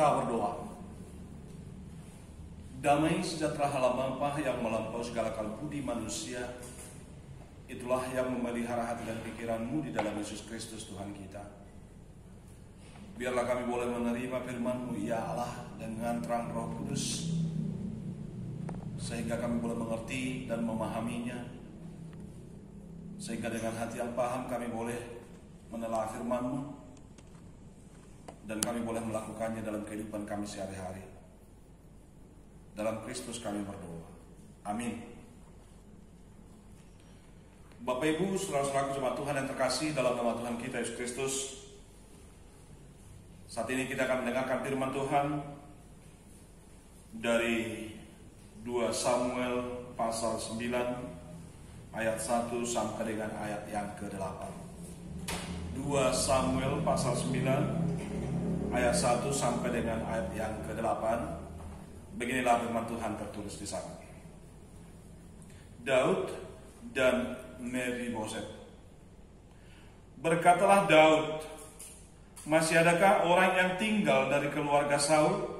Kita berdoa. Damai sejahtera Allah Bapa yang melampaui segala akal budi manusia, itulah yang memelihara hati dan pikiranmu di dalam Yesus Kristus Tuhan kita. Biarlah kami boleh menerima firman-Mu ya Allah dengan terang Roh Kudus, sehingga kami boleh mengerti dan memahaminya, sehingga dengan hati yang paham kami boleh menelaah firman-Mu, dan kami boleh melakukannya dalam kehidupan kami sehari-hari. Dalam Kristus kami berdoa. Amin. Bapak Ibu, saudara-saudaraku jemaat Tuhan yang terkasih dalam nama Tuhan kita Yesus Kristus, saat ini kita akan mendengarkan firman Tuhan dari 2 Samuel pasal 9 ayat 1 sampai dengan ayat yang ke-8. 2 Samuel pasal 9 ayat 1 sampai dengan ayat yang ke-8. Beginilah firman Tuhan tertulis di sana. Daud dan Mephiboset. Berkatalah Daud, masih adakah orang yang tinggal dari keluarga Saul?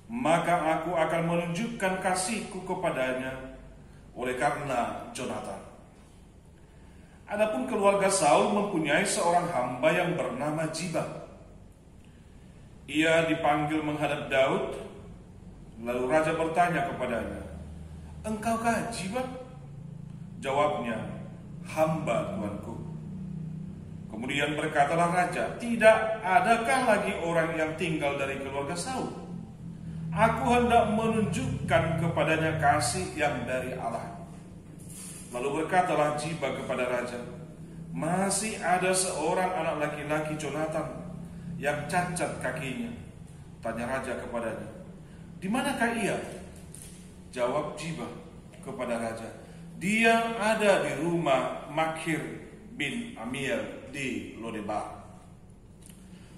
Maka aku akan menunjukkan kasihku kepadanya oleh karena Jonathan. Adapun keluarga Saul mempunyai seorang hamba yang bernama Ziba. Ia dipanggil menghadap Daud, lalu raja bertanya kepadanya, "Engkaukah Ziba?" Jawabnya, "Hamba Tuanku." Kemudian berkatalah raja, "Tidak adakah lagi orang yang tinggal dari keluarga Saul? Aku hendak menunjukkan kepadanya kasih yang dari Allah." Lalu berkatalah Ziba kepada raja, "Masih ada seorang anak laki-laki Jonathan yang cacat kakinya." Tanya raja kepadanya, "Di manakah ia?" Jawab Ziba kepada raja, "Dia ada di rumah Makhir bin Amiel di Lodebar."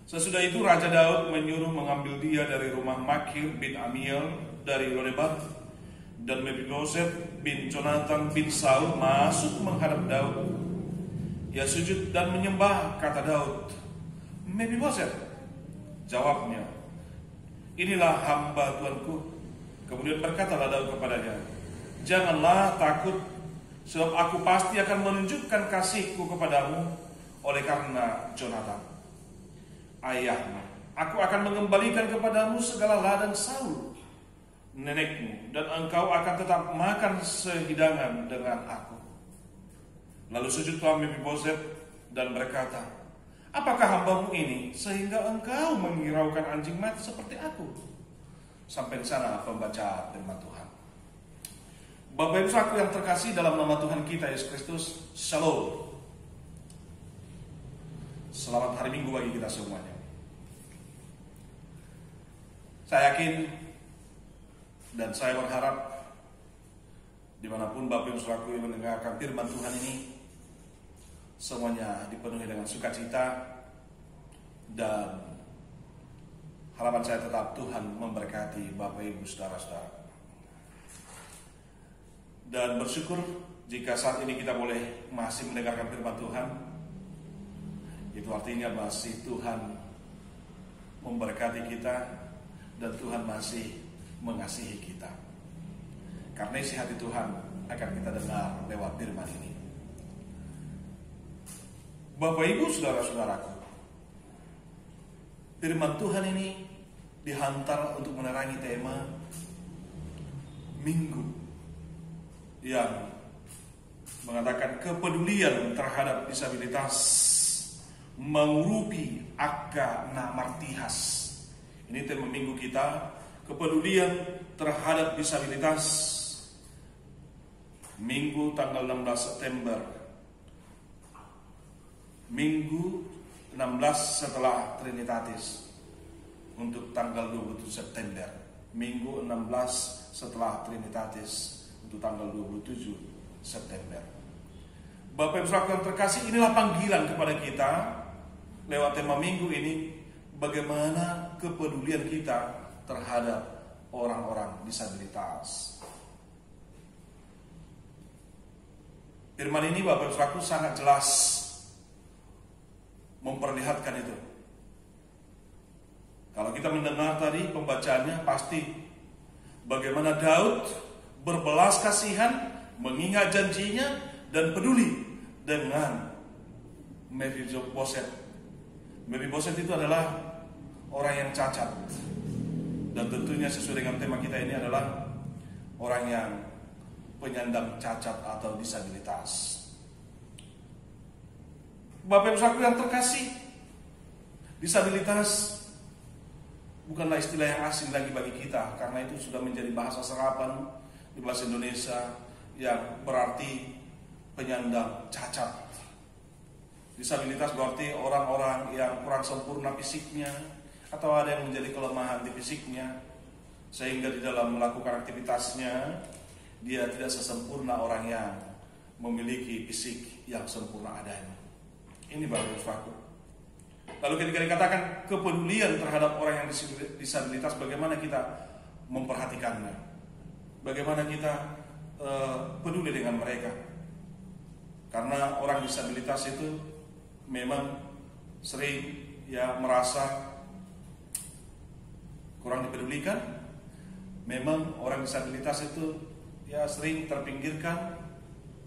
Sesudah itu Raja Daud menyuruh mengambil dia dari rumah Makhir bin Amiel dari Lodebar, dan Mephiboset bin Jonathan bin Saul masuk menghadap Daud. Ia sujud dan menyembah. Kata Daud, "Mephiboset." Jawabnya, "Inilah hamba Tuanku." Kemudian berkatalah Daud kepadanya, "Janganlah takut, sebab aku pasti akan menunjukkan kasihku kepadamu oleh karena Jonathan ayahmu. Aku akan mengembalikan kepadamu segala ladang Saul nenekmu, dan engkau akan tetap makan sehidangan dengan aku." Lalu sujudlah Mephiboset dan berkata, "Apakah hambamu ini sehingga engkau menghiraukan anjing mati seperti aku?" Sampai di sana pembaca firman Tuhan. Bapak Ibu saudaraku yang terkasih dalam nama Tuhan kita Yesus Kristus, Shalom. Selamat hari Minggu bagi kita semuanya. Saya yakin dan saya berharap dimanapun Bapak Ibu saudaraku yang mendengarkan firman Tuhan ini, semuanya dipenuhi dengan sukacita, dan harapan saya tetap Tuhan memberkati Bapak Ibu saudara-saudara. Dan bersyukur jika saat ini kita boleh masih mendengarkan firman Tuhan. Itu artinya masih Tuhan memberkati kita, dan Tuhan masih mengasihi kita. Karena isi hati Tuhan akan kita dengar lewat firman ini. Bapak Ibu saudara-saudaraku, firman Tuhan ini dihantar untuk menerangi tema Minggu yang mengatakan kepedulian terhadap disabilitas mengurupi Akka Namartihas. Ini tema minggu kita, kepedulian terhadap disabilitas. Minggu tanggal 16 September, Minggu 16 setelah Trinitatis, untuk tanggal 27 September. Minggu 16 setelah Trinitatis, untuk tanggal 27 September. Bapak Ibu saudara yang terkasih, inilah panggilan kepada kita lewat tema minggu ini, bagaimana kepedulian kita terhadap orang-orang disabilitas. Firman ini Bapak Ibu saudara sangat jelas memperlihatkan itu. Kalau kita mendengar tadi pembacaannya, pasti bagaimana Daud berbelas kasihan, mengingat janjinya, dan peduli dengan Mephibosheth. Mephibosheth itu adalah orang yang cacat, dan tentunya sesuai dengan tema kita ini adalah orang yang penyandang cacat atau disabilitas. Bapak Ibu Saudara yang terkasih, disabilitas bukanlah istilah yang asing lagi bagi kita, karena itu sudah menjadi bahasa serapan di bahasa Indonesia yang berarti penyandang cacat. Disabilitas berarti orang-orang yang kurang sempurna fisiknya, atau ada yang menjadi kelemahan di fisiknya, sehingga di dalam melakukan aktivitasnya dia tidak sesempurna orang yang memiliki fisik yang sempurna adanya. Ini baru suatu. Lalu ketika dikatakan kepedulian terhadap orang yang disabilitas, bagaimana kita memperhatikannya? Bagaimana kita peduli dengan mereka? Karena orang disabilitas itu memang sering merasa kurang dipedulikan. Memang orang disabilitas itu sering terpinggirkan,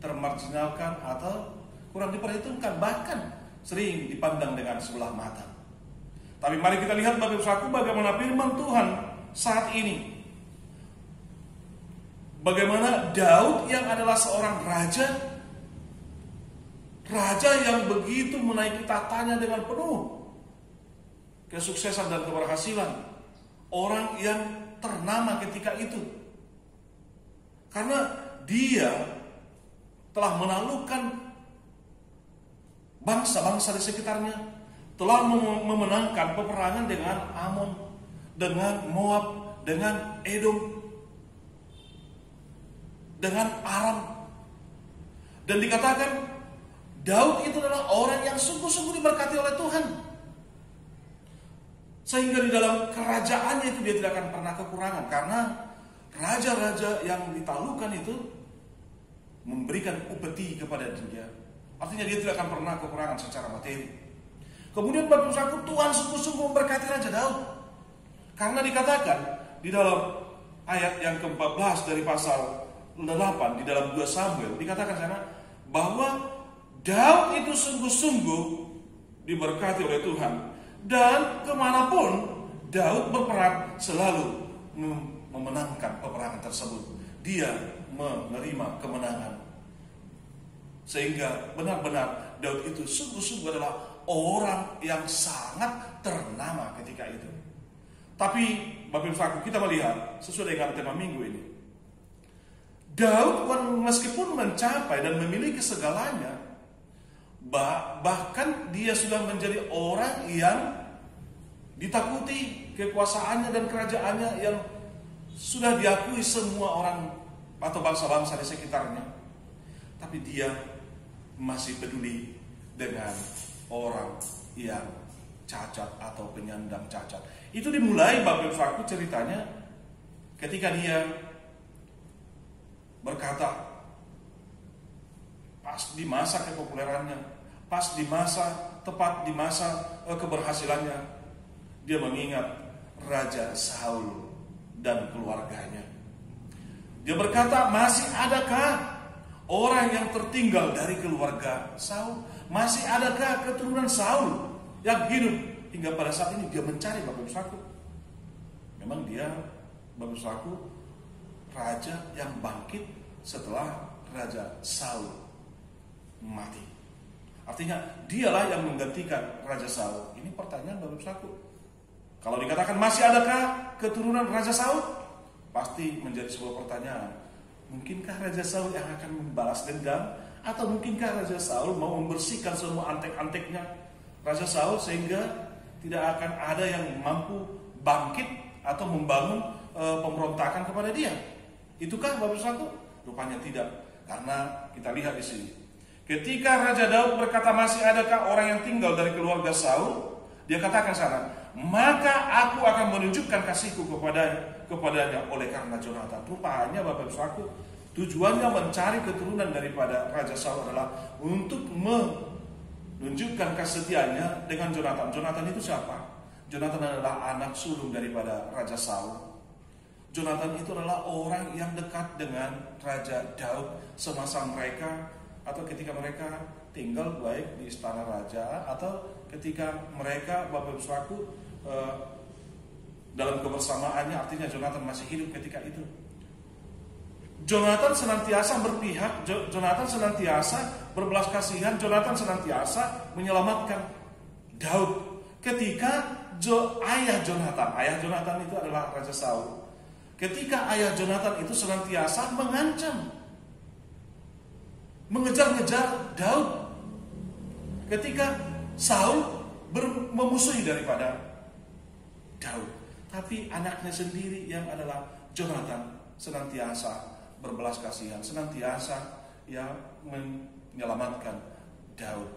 termarginalkan, atau kurang diperhitungkan, bahkan sering dipandang dengan sebelah mata. Tapi mari kita lihat Bapak Ibu Saudara, bagaimana firman Tuhan saat ini. Bagaimana Daud yang adalah seorang raja yang begitu menaiki tatanya dengan penuh kesuksesan dan keberhasilan, orang yang ternama ketika itu, karena dia telah menaklukkan bangsa-bangsa di sekitarnya, telah memenangkan peperangan dengan Amon, dengan Moab, dengan Edom, dengan Aram. Dan dikatakan Daud itu adalah orang yang sungguh-sungguh diberkati oleh Tuhan, sehingga di dalam kerajaannya itu dia tidak akan pernah kekurangan, karena raja-raja yang ditaklukkan itu memberikan upeti kepada dia. Artinya dia tidak akan pernah kekurangan secara materi. Kemudian Bapak Ibu, Tuhan sungguh-sungguh memberkati Raja Daud, karena dikatakan di dalam ayat yang ke-14 dari pasal 8 di dalam 2 Samuel, dikatakan sana bahwa Daud itu sungguh-sungguh diberkati oleh Tuhan, dan kemanapun Daud berperang selalu memenangkan peperangan tersebut. Dia menerima kemenangan. Sehingga benar-benar Daud itu sungguh-sungguh adalah orang yang sangat ternama ketika itu. Tapi Bapak Ibu, kita melihat sesuai dengan tema minggu ini, Daud meskipun mencapai dan memiliki segalanya, bahkan dia sudah menjadi orang yang ditakuti, kekuasaannya dan kerajaannya yang sudah diakui semua orang atau bangsa-bangsa di sekitarnya. Tapi dia masih peduli dengan orang yang cacat atau penyandang cacat. Itu dimulai Bapak Ibu ceritanya ketika dia berkata, pas di masa kepopulerannya, pas di masa, tepat di masa keberhasilannya, dia mengingat Raja Saul dan keluarganya. Dia berkata, masih adakah orang yang tertinggal dari keluarga Saul? Masih adakah keturunan Saul yang hidup? Hingga pada saat ini dia mencari Bapak Ibu. Memang dia Bapak Ibu raja yang bangkit setelah Raja Saul mati. Artinya dialah yang menggantikan Raja Saul. Ini pertanyaan Bapak Ibu. Kalau dikatakan masih adakah keturunan Raja Saul, pasti menjadi sebuah pertanyaan. Mungkinkah Raja Saul yang akan membalas dendam? Atau mungkinkah Raja Saul mau membersihkan semua antek-anteknya Raja Saul, sehingga tidak akan ada yang mampu bangkit atau membangun pemberontakan kepada dia? Itukah Bapak Ibu? Rupanya tidak. Karena kita lihat di sini, ketika Raja Daud berkata masih adakah orang yang tinggal dari keluarga Saul, dia katakan sana, maka aku akan menunjukkan kasihku kepadanya oleh karena Jonathan. Rupanya Bapak Ibu, tujuannya mencari keturunan daripada Raja Saul adalah untuk menunjukkan kesetiaannya dengan Jonathan. Jonathan itu siapa? Jonathan adalah anak sulung daripada Raja Saul. Jonathan itu adalah orang yang dekat dengan Raja Daud semasa mereka atau ketika mereka tinggal baik di istana raja atau ketika mereka Bapak Ibu Saudaraku dalam kebersamaannya, artinya Jonathan masih hidup ketika itu. Jonathan senantiasa berpihak, Jonathan senantiasa berbelas kasihan, Jonathan senantiasa menyelamatkan Daud. Ketika ayah Jonathan itu adalah Raja Saul. Ketika ayah Jonathan itu senantiasa mengancam, mengejar-ngejar Daud. Ketika Saul memusuhi daripada Daud, tapi anaknya sendiri yang adalah Jonathan senantiasa berbelas kasihan, senantiasa menyelamatkan Daud.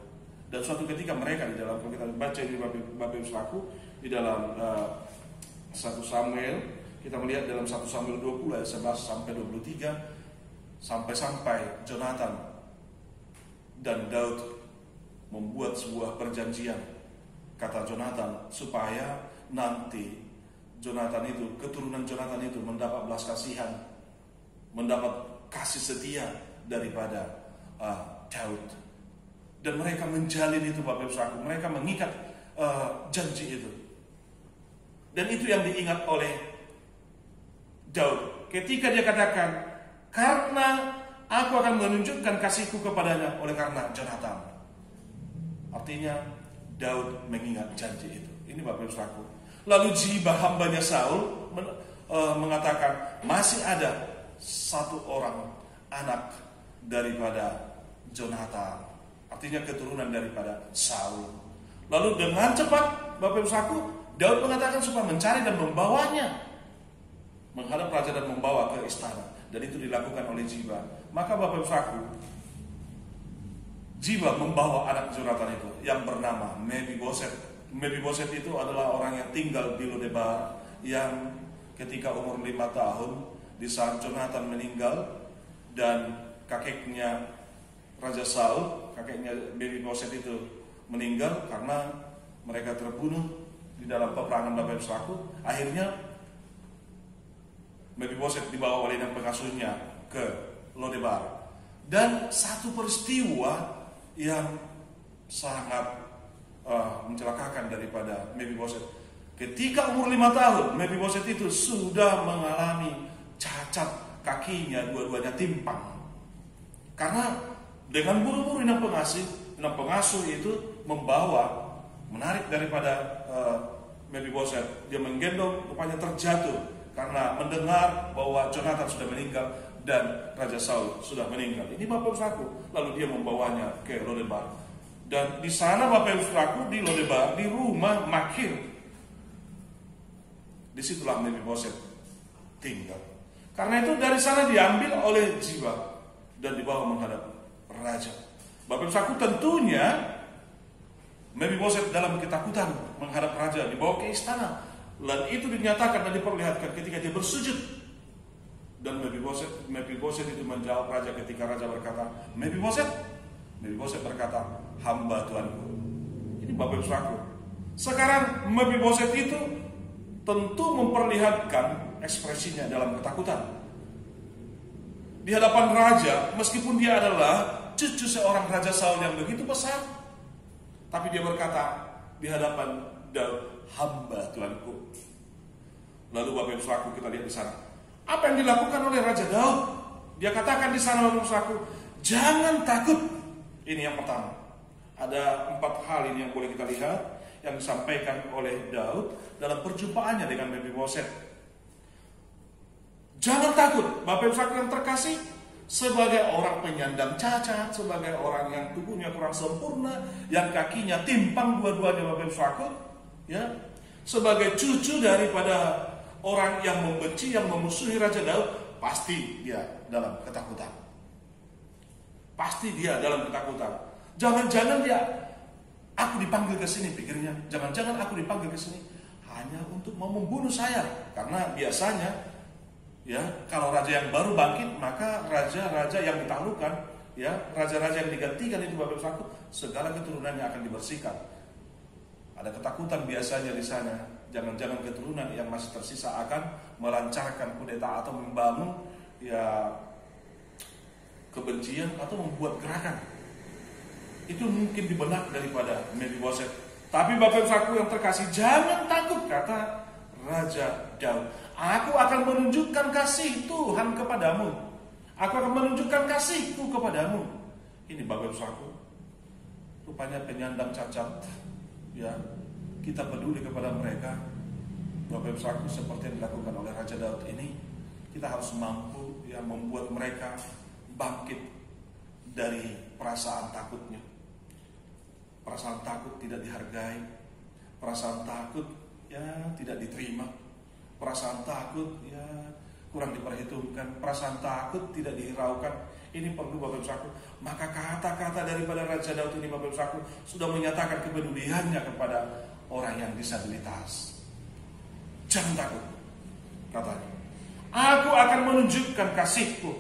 Dan suatu ketika mereka di dalam, kalau kita baca di Bapak Ibu Saudaraku di dalam 1 Samuel, kita melihat dalam 1 Samuel 20 ayat 11 sampai 23, sampai Jonathan dan Daud membuat sebuah perjanjian. Kata Jonathan, supaya nanti Jonathan itu, keturunan Jonathan itu mendapat belas kasihan, mendapat kasih setia daripada Daud. Dan mereka menjalin itu Bapak Ibu Saudaraku, mereka mengikat janji itu. Dan itu yang diingat oleh Daud ketika dia katakan, karena aku akan menunjukkan kasihku kepadanya oleh karena Jonathan. Artinya Daud mengingat janji itu. Ini Bapak Ibu Saudaraku. Lalu Ziba hambanya Saul mengatakan, masih ada satu orang anak daripada Jonathan, artinya keturunan daripada Saul. Lalu dengan cepat Bapak Ibu Saudaraku, Daud mengatakan supaya mencari dan membawanya menghadap raja dan membawa ke istana. Dan itu dilakukan oleh Ziba. Maka Bapak Ibu Saudaraku, Ziba membawa anak Jonathan itu yang bernama Mephiboset. Mephiboset itu adalah orang yang tinggal di Lodebar, yang ketika umur 5 tahun di saat Jonathan meninggal dan kakeknya Raja Saul, kakeknya Mephiboset itu meninggal karena mereka terbunuh di dalam peperangan Bapak Ibu Saudaraku. Akhirnya Mephiboset dibawa oleh dan pengasuhnya ke Lodebar. Dan satu peristiwa yang sangat mencelakakan daripada Mephiboset. Ketika umur 5 tahun, Mephiboset itu sudah mengalami cacat, kakinya dua-duanya timpang. Karena dengan buru-buru inang pengasuh itu menarik daripada Mephiboset. Dia menggendong, rupanya terjatuh karena mendengar bahwa Jonathan sudah meninggal dan Raja Saul sudah meninggal. Ini Bapak Ibu Saudaraku. Lalu dia membawanya ke Lodebar. Dan di sana Bapak Ibu Saudaraku, di Lodebar, di rumah Makir, disitulah Mephiboset tinggal. Karena itu dari sana diambil oleh Ziba dan dibawa menghadap raja. Bapak Ibu Saudaraku, tentunya Mephiboset dalam ketakutan menghadap raja, dibawa ke istana. Dan itu dinyatakan dan diperlihatkan ketika dia bersujud. Dan Mephiboset itu menjawab raja ketika raja berkata, Mephiboset berkata, hamba Tuanku. Ini Bapak Ibu Saudaraku. Sekarang Mephiboset itu tentu memperlihatkan ekspresinya dalam ketakutan di hadapan raja, meskipun dia adalah cucu seorang Raja Saul yang begitu besar, tapi dia berkata di hadapan Daud, hamba Tuanku. Lalu Bapak Ibu Saudaraku, kita lihat di sana apa yang dilakukan oleh Raja Daud. Dia katakan di sana, Bapak Ibu Saudaraku, jangan takut. Ini yang pertama. Ada 4 hal ini yang boleh kita lihat yang disampaikan oleh Daud dalam perjumpaannya dengan Mephiboset. Jangan takut, Bapak Ibu Saudaraku yang terkasih, sebagai orang penyandang cacat, sebagai orang yang tubuhnya kurang sempurna, yang kakinya timpang dua-duanya Bapak Ibu Saudaraku, ya, sebagai cucu daripada orang yang membenci, yang memusuhi Raja Daud, pasti dia dalam ketakutan. Pasti dia dalam ketakutan. Jangan-jangan dia, aku dipanggil ke sini, pikirnya. Jangan-jangan aku dipanggil ke sini hanya untuk mau membunuh saya. Karena biasanya, ya, kalau raja yang baru bangkit, maka raja-raja yang ditaklukkan, ya, raja-raja yang digantikan itu Bapak Ibu Saudaraku, segala keturunannya akan dibersihkan. Ada ketakutan biasanya di sana. Jangan-jangan keturunan yang masih tersisa akan melancarkan kudeta atau membangun kebencian atau membuat gerakan. Itu mungkin di benak daripada Mephiboset. Tapi Bapak Ibu Saudaraku yang terkasih, jangan takut, kata Raja Daud. Aku akan menunjukkan kasih Tuhan kepadamu. Aku akan menunjukkan kasihku kepadamu. Ini Bapak Ibu Saudaraku, rupanya penyandang cacat, kita peduli kepada mereka. Bapak Ibu Saudaraku, seperti yang dilakukan oleh Raja Daud ini, kita harus mampu membuat mereka bangkit dari perasaan takutnya. Perasaan takut tidak dihargai, perasaan takut tidak diterima, perasaan takut kurang diperhitungkan, perasaan takut tidak dihiraukan. Ini perlu Bapak Ibu Saudaraku. Maka kata-kata daripada Raja Daud ini, Bapak Ibu Saudaraku, sudah menyatakan kepeduliannya kepada orang yang disabilitas. Jangan takut, katanya. Aku akan menunjukkan kasihku.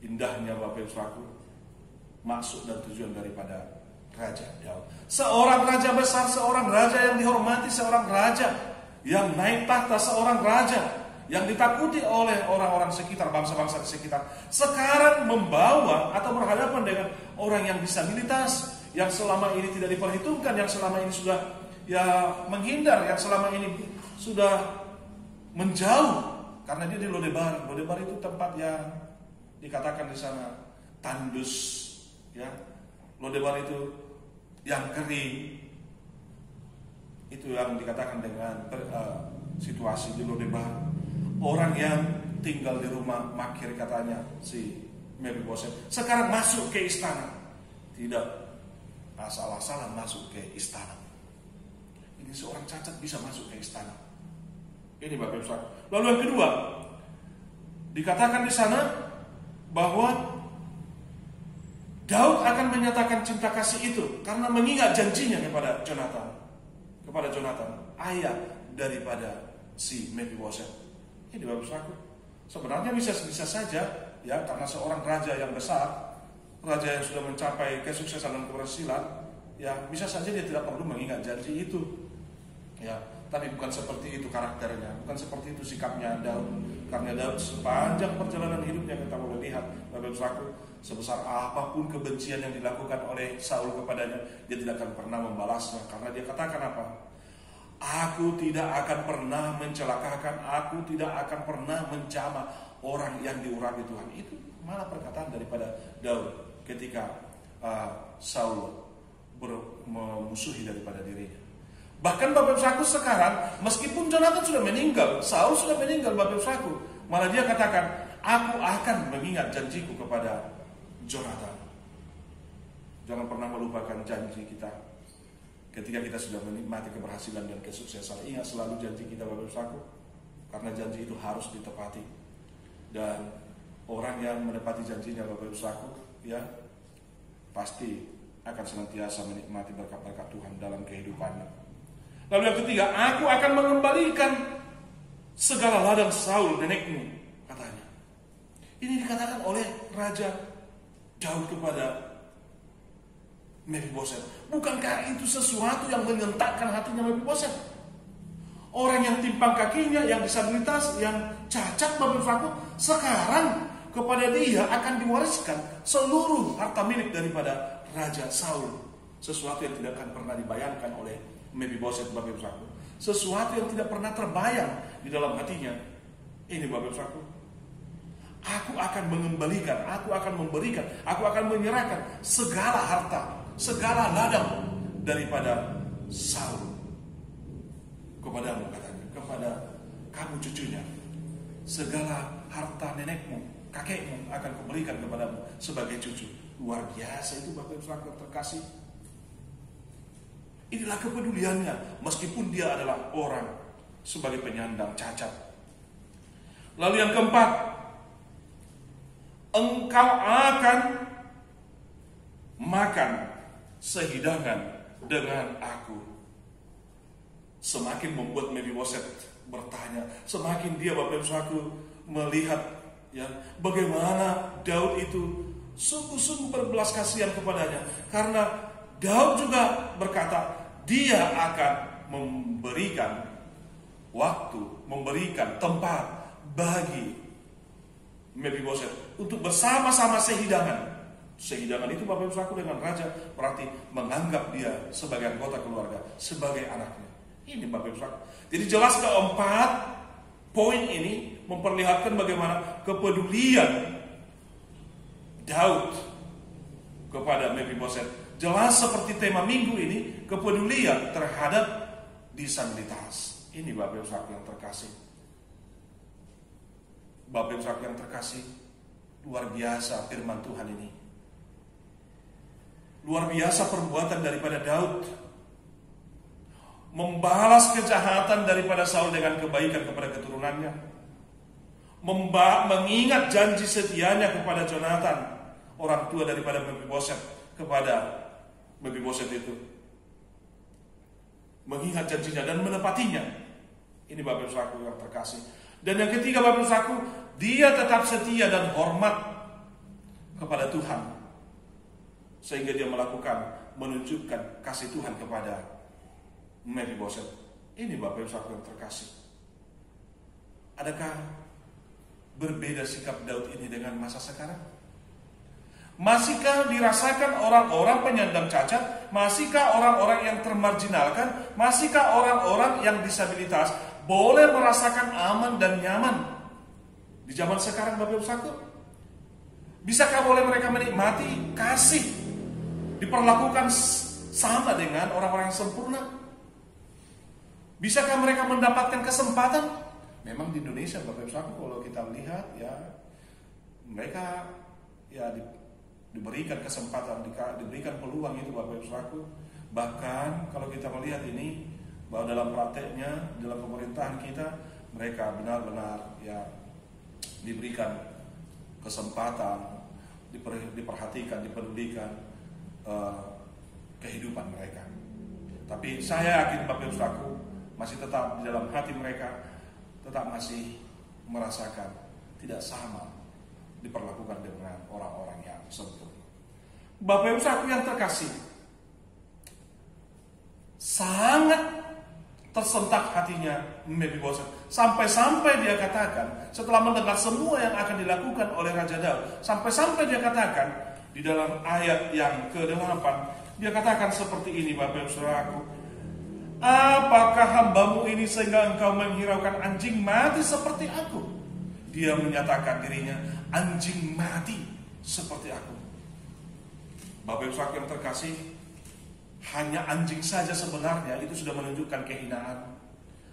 Indahnya Bapak Ibu Saudaraku, maksud dan tujuan daripada Raja Daud. Seorang raja besar, seorang raja yang dihormati, seorang raja yang naik tahta, seorang raja yang ditakuti oleh orang-orang sekitar, bangsa-bangsa di sekitar, sekarang membawa atau berhadapan dengan orang yang disabilitas, yang selama ini tidak diperhitungkan, yang selama ini sudah menghindar, yang selama ini sudah menjauh karena dia di Lodebar. Lodebar itu tempat yang dikatakan di sana tandus, Lodebar itu yang kering. Itu yang dikatakan dengan situasi di Lodebar. Orang yang tinggal di rumah makir, katanya si Mephiboset, sekarang masuk ke istana. Tidak asal-asalan masuk ke istana. Ini seorang cacat bisa masuk ke istana. Ini Bapak Ibu Saudara. Lalu yang kedua, dikatakan di sana bahwa Daud akan menyatakan cinta kasih itu karena mengingat janjinya kepada Jonathan, ayah daripada si Mephiboset. Ini Bapak Saudara. Sebenarnya bisa saja karena seorang raja yang besar, raja yang sudah mencapai kesuksesan dan keberhasilan, bisa saja dia tidak perlu mengingat janji itu. Tapi bukan seperti itu karakternya, bukan seperti itu sikapnya Daud. Karena Daud sepanjang perjalanan hidupnya kita boleh lihat, Bapak Saudara, sebesar apapun kebencian yang dilakukan oleh Saul kepadanya, dia tidak akan pernah membalasnya. Karena dia katakan apa? Aku tidak akan pernah mencelakakan, aku tidak akan pernah menjamah orang yang diurapi Tuhan. Itu malah perkataan daripada Daud ketika Saul memusuhi daripada dirinya. Bahkan Bapak Saudara sekarang, meskipun Jonathan sudah meninggal, Saul sudah meninggal, Bapak Saudara, malah dia katakan, aku akan mengingat janjiku kepada Jonathan. Jangan pernah melupakan janji kita ketika kita sudah menikmati keberhasilan dan kesuksesan. Ingat selalu janji kita, Bapak Saudara, karena janji itu harus ditepati. Dan orang yang menepati janjinya, Bapak Saudara, pasti akan senantiasa menikmati berkat-berkat Tuhan dalam kehidupannya. Lalu yang ketiga, aku akan mengembalikan segala ladang Saul nenekmu, katanya. Ini dikatakan oleh Raja Daud kepada Mephiboset. Bukankah itu sesuatu yang menyentakkan hatinya Mephiboset? Orang yang timpang kakinya, yang disabilitas, yang cacat, Bapak Saudara, sekarang kepada dia akan diwariskan seluruh harta milik daripada Raja Saul. Sesuatu yang tidak akan pernah dibayangkan oleh Mephiboset, Bapak Saudara. Sesuatu yang tidak pernah terbayang di dalam hatinya. Ini Bapak Saudara, aku akan mengembalikan, aku akan memberikan, aku akan menyerahkan segala harta, segala ladang daripada Saul kepadamu, katanya, kepada kamu cucunya. Segala harta nenekmu, kakekmu akan kuberikan kepadamu sebagai cucu. Luar biasa itu Bapak Saudara terkasih. Inilah kepeduliannya, meskipun dia adalah orang sebagai penyandang cacat. Lalu yang keempat, engkau akan makan sehidangan dengan aku. Semakin membuat Mephiboset bertanya, semakin dia, Bapak Ibu Saudara, melihat bagaimana Daud itu sungguh-sungguh berbelas kasihan kepadanya. Karena Daud juga berkata, dia akan memberikan waktu, memberikan tempat bagi Mephiboset untuk bersama-sama sehidangan. Sehidangan itu Bapak Ibu Saudaraku dengan raja berarti menganggap dia sebagai anggota keluarga, sebagai anaknya. Ini Bapak Ibu Saudaraku. Jadi jelas keempat poin ini memperlihatkan bagaimana kepedulian Daud kepada Mephiboset. Jelas seperti tema minggu ini, kepedulian terhadap disabilitas. Ini Bapak Ibu Saudaraku yang terkasih. Bapak Ibu Saudaraku yang terkasih, luar biasa firman Tuhan ini. Luar biasa perbuatan daripada Daud, membalas kejahatan daripada Saul dengan kebaikan kepada keturunannya, mengingat janji setianya kepada Jonathan, orang tua daripada Mephiboset, kepada Mephiboset itu, mengingat janjinya dan menepatinya. Ini Bapak Ibu Saudaraku yang terkasih. Dan yang ketiga Bapak Ibu Saudaraku, dia tetap setia dan hormat kepada Tuhan, sehingga dia menunjukkan kasih Tuhan kepada Mephiboset. Ini Bapak Ibu Saudaraku yang terkasih. Adakah berbeda sikap Daud ini dengan masa sekarang? Masihkah dirasakan orang-orang penyandang cacat? Masihkah orang-orang yang termarginalkan? Masihkah orang-orang yang disabilitas boleh merasakan aman dan nyaman di zaman sekarang Bapak Ibu Saudaraku? Bisakah boleh mereka menikmati kasih, diperlakukan sama dengan orang-orang yang sempurna? Bisakah mereka mendapatkan kesempatan? Memang di Indonesia Bapak Ibu Saudaraku kalau kita lihat ya, mereka ya diberikan kesempatan, diberikan peluang itu Bapak Ibu Saudaraku. Bahkan kalau kita melihat ini, bahwa dalam prakteknya, dalam pemerintahan kita, mereka benar-benar ya diberikan kesempatan, diperhatikan, dipedulikan kehidupan mereka. Tapi saya yakin Bapak Ibu Saudaraku masih tetap di dalam hati mereka, tetap masih merasakan tidak sama diperlakukan dengan orang-orang yang sempurna. Bapak Ibu Saudaraku yang terkasih, sangat tersentak hatinya Mephiboset, sampai-sampai dia katakan setelah mendengar semua yang akan dilakukan oleh Raja Daud, sampai-sampai dia katakan di dalam ayat yang ke-8, dia katakan seperti ini Bapak Ibu Saudaraku, apakah hambamu ini sehingga engkau menghiraukan anjing mati seperti aku? Dia menyatakan dirinya anjing mati seperti aku. Bapak Ibu Saudaraku yang terkasih, hanya anjing saja sebenarnya itu sudah menunjukkan kehinaan.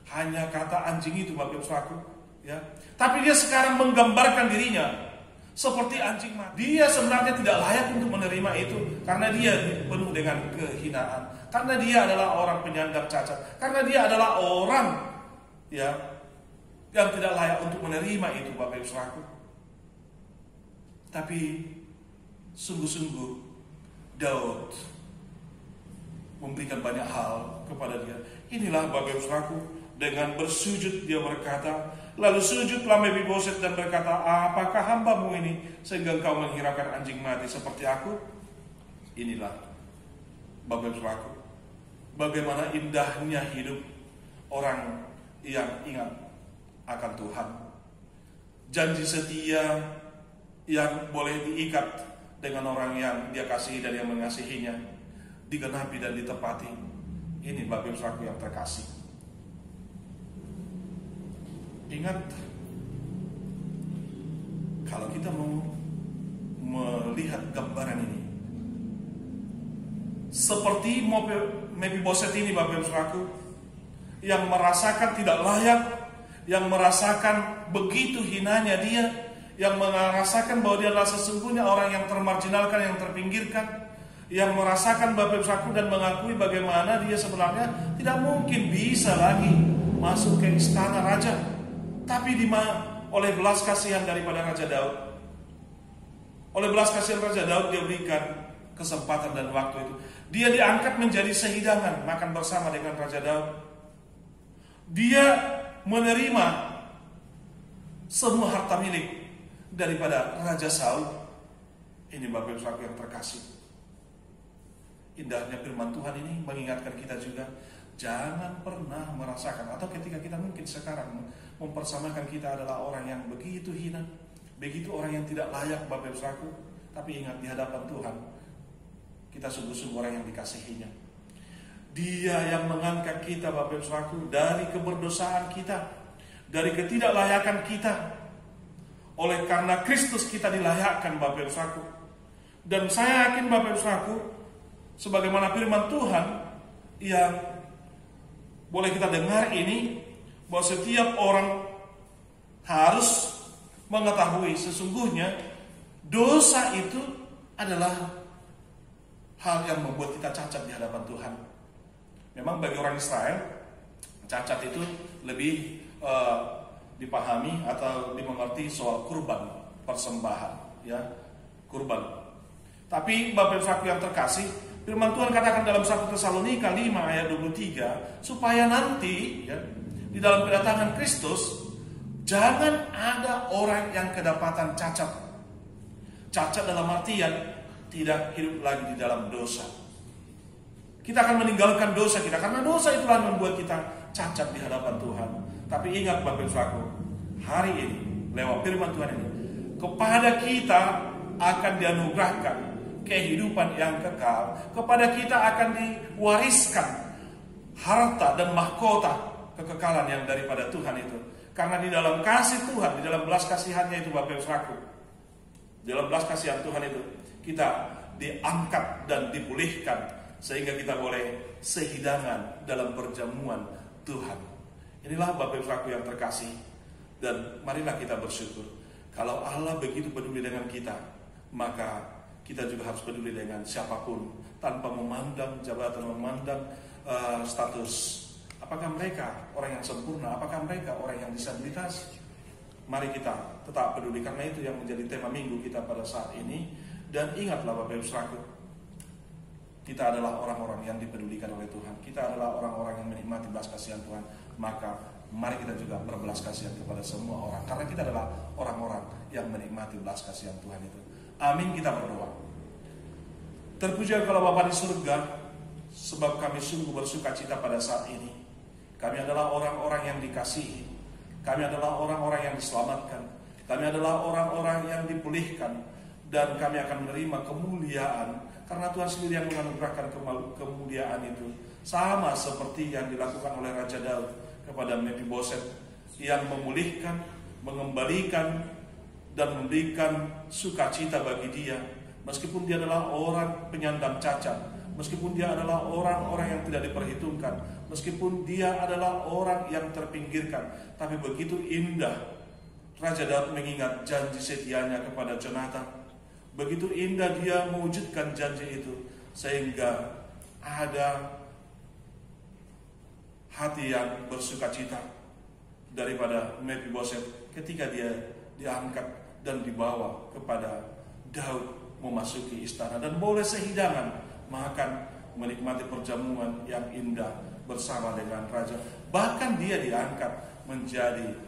Hanya kata anjing itu Bapak Ibu Saudaraku, ya. Tapi dia sekarang menggambarkan dirinya seperti anjing mati. Dia sebenarnya tidak layak untuk menerima itu karena dia penuh dengan kehinaan. Karena dia adalah orang penyandang cacat. Karena dia adalah orang ya yang tidak layak untuk menerima itu Bapak Ibu Saudaraku. Tapi sungguh-sungguh Daud memberikan banyak hal kepada dia. Inilah Bapak Ibu Saudaraku, dengan bersujud dia berkata, lalu sujudlah Mephiboset dan berkata, apakah hambamu ini sehingga engkau menghiraukan anjing mati seperti aku? Inilah Bapak Ibu Saudaraku, bagaimana indahnya hidup orang yang ingat akan Tuhan. Janji setia yang boleh diikat dengan orang yang dia kasihi dan yang mengasihinya digenapi dan ditepati. Ini Bapak Ibu Saudaraku yang terkasih. Ingat, kalau kita mau melihat gambaran ini, seperti Mephiboset ini Bapak Ibu Saudaraku, yang merasakan tidak layak, yang merasakan begitu hinanya dia, yang merasakan bahwa dia adalah sesungguhnya orang yang termarginalkan, yang terpinggirkan, yang merasakan Bapak Ibu Saudaraku dan mengakui bagaimana dia sebenarnya tidak mungkin bisa lagi masuk ke istana raja. Tapi oleh belas kasihan daripada Raja Daud, oleh belas kasihan Raja Daud, dia berikan kesempatan dan waktu itu. Dia diangkat menjadi sehidangan, makan bersama dengan Raja Daud. Dia menerima semua harta milik daripada Raja Saul. Ini Bapak Ibu Saudaraku yang terkasih. indahnya firman Tuhan ini mengingatkan kita juga, jangan pernah merasakan, atau ketika kita mungkin sekarang mempersamakan kita adalah orang yang begitu hina, begitu orang yang tidak layak Bapak Ibu Saudaraku. Tapi ingat, di hadapan Tuhan kita sungguh-sungguh orang yang dikasihinya. Dia yang mengangkat kita Bapak Ibu Saudaraku dari keberdosaan kita, dari ketidaklayakan kita. Oleh karena Kristus kita dilayakkan Bapak Ibu Saudaraku. Dan saya yakin Bapak Ibu Saudaraku, sebagaimana firman Tuhan yang boleh kita dengar ini, bahwa setiap orang harus mengetahui sesungguhnya dosa itu adalah hal yang membuat kita cacat di hadapan Tuhan. Memang bagi orang Israel, cacat itu lebih dipahami atau dimengerti soal kurban, persembahan, ya, kurban. Tapi Bapak Ibu Saudara yang terkasih, firman Tuhan katakan dalam 1 Tesalonika 5 ayat 23, supaya nanti ya, di dalam kedatangan Kristus jangan ada orang yang kedapatan cacat. Cacat dalam artian tidak hidup lagi di dalam dosa. Kita akan meninggalkan dosa kita, karena dosa itulah yang membuat kita cacat di hadapan Tuhan. Tapi ingat Bapak Ibu Saudaraku, hari ini lewat firman Tuhan ini, kepada kita akan dianugerahkan kehidupan yang kekal, kepada kita akan diwariskan harta dan mahkota kekekalan yang daripada Tuhan itu. Karena di dalam kasih Tuhan, di dalam belas kasihannya itu Bapak Ibu Saudaraku, di dalam belas kasihan Tuhan itu kita diangkat dan dipulihkan, sehingga kita boleh sehidangan dalam perjamuan Tuhan. Inilah Bapak Ibu Saudaraku yang terkasih, dan marilah kita bersyukur. Kalau Allah begitu peduli dengan kita, maka kita juga harus peduli dengan siapapun, tanpa memandang jabatan, memandang status. Apakah mereka orang yang sempurna? Apakah mereka orang yang disabilitas? Mari kita tetap peduli, karena itu yang menjadi tema minggu kita pada saat ini. Dan ingatlah Bapak Ibu Saudaraku, kita adalah orang-orang yang dipedulikan oleh Tuhan. Kita adalah orang-orang yang menikmati belas kasihan Tuhan. Maka mari kita juga berbelas kasihan kepada semua orang, karena kita adalah orang-orang yang menikmati belas kasihan Tuhan itu. Amin, kita berdoa. Terpuji kalau Bapa di surga, sebab kami sungguh bersuka cita pada saat ini. Kami adalah orang-orang yang dikasihi. Kami adalah orang-orang yang diselamatkan. Kami adalah orang-orang yang dipulihkan. Dan kami akan menerima kemuliaan, karena Tuhan sendiri yang menganugerahkan kemuliaan itu. Sama seperti yang dilakukan oleh Raja Daud kepada Mephiboset, yang memulihkan, mengembalikan, dan memberikan sukacita bagi dia. Meskipun dia adalah orang penyandang cacat, meskipun dia adalah orang-orang yang tidak diperhitungkan, meskipun dia adalah orang yang terpinggirkan, tapi begitu indah Raja Daud mengingat janji setianya kepada Jonathan. Begitu indah dia mewujudkan janji itu, sehingga ada hati yang bersukacita daripada Mephiboset ketika dia diangkat dan dibawa kepada Daud memasuki istana dan boleh sehidangan makan, menikmati perjamuan yang indah bersama dengan raja. Bahkan dia diangkat menjadi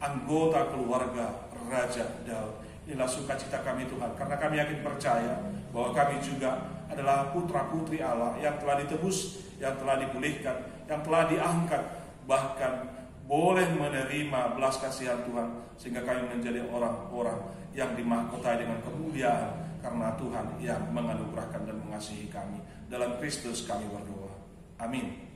anggota keluarga Raja Daud. Inilah sukacita kami Tuhan, karena kami yakin percaya bahwa kami juga adalah putra-putri Allah yang telah ditebus, yang telah dipulihkan, yang telah diangkat, bahkan boleh menerima belas kasihan Tuhan, sehingga kami menjadi orang-orang yang dimahkotai dengan kemuliaan, karena Tuhan yang menganugerahkan dan mengasihi kami. Dalam Kristus kami berdoa. Amin.